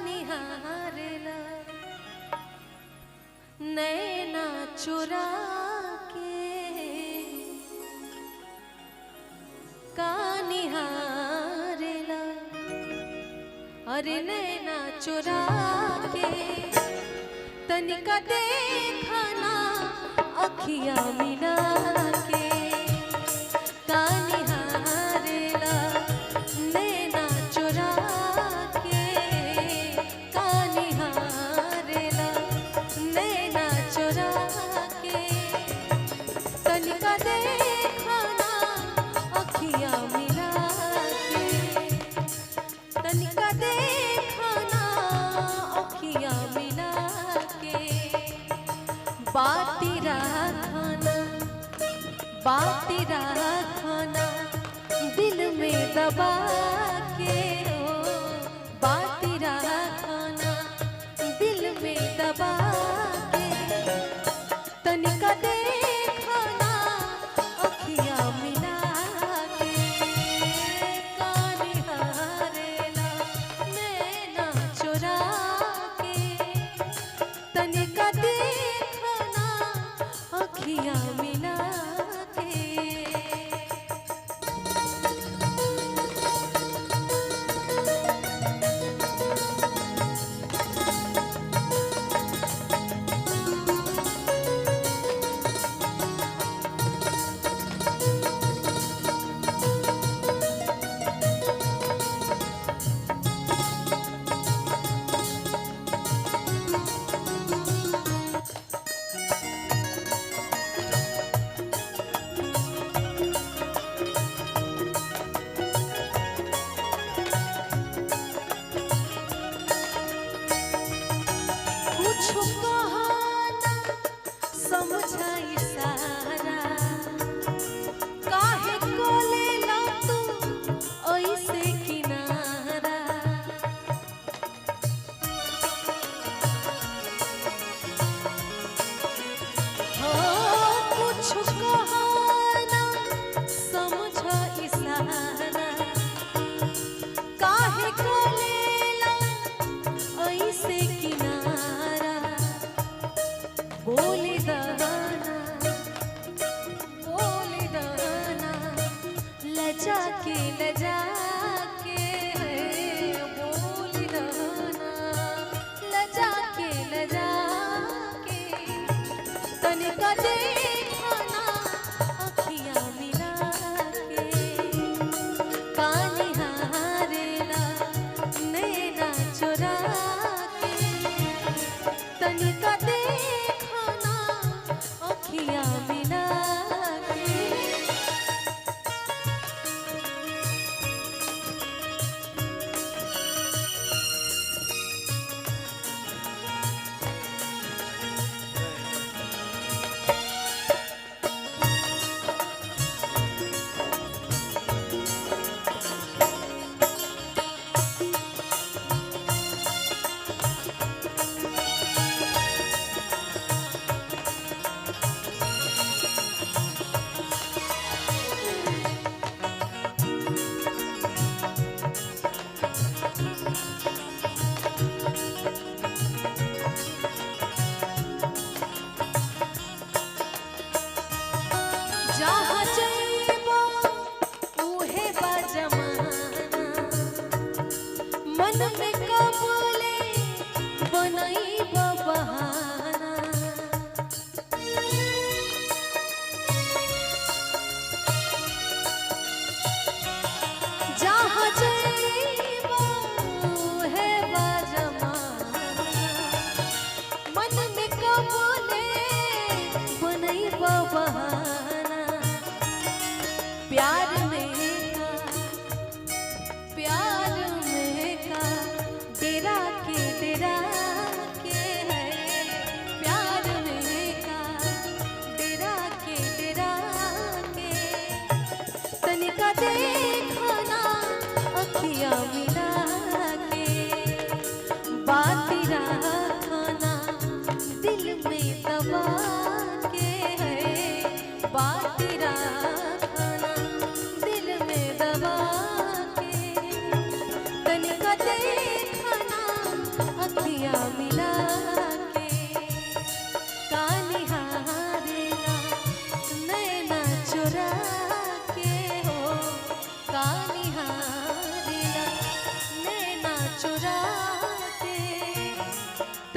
कानिहारेला नैना चुरा के कानिहारेला अरे नैना चुरा के तनिका देखना अखिया मिला के कानिहारेला नैना चुरा के कानिहारेला नैना चुरा के तनिका देखना अखिया मिला के तनिका देखना अखिया मिला के बाती रखना दिल में दबा के हो बाती रखना दिल में दबा के तनिका देखना अखिया मिला के कानिहारेला नैना चुरा के तनिका देखना अखिया मिला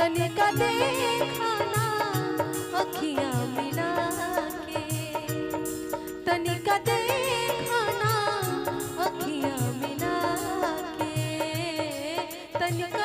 तनिका देखना अखियाँ मिला के, तनिका देखना अखियाँ मिला के, तनिका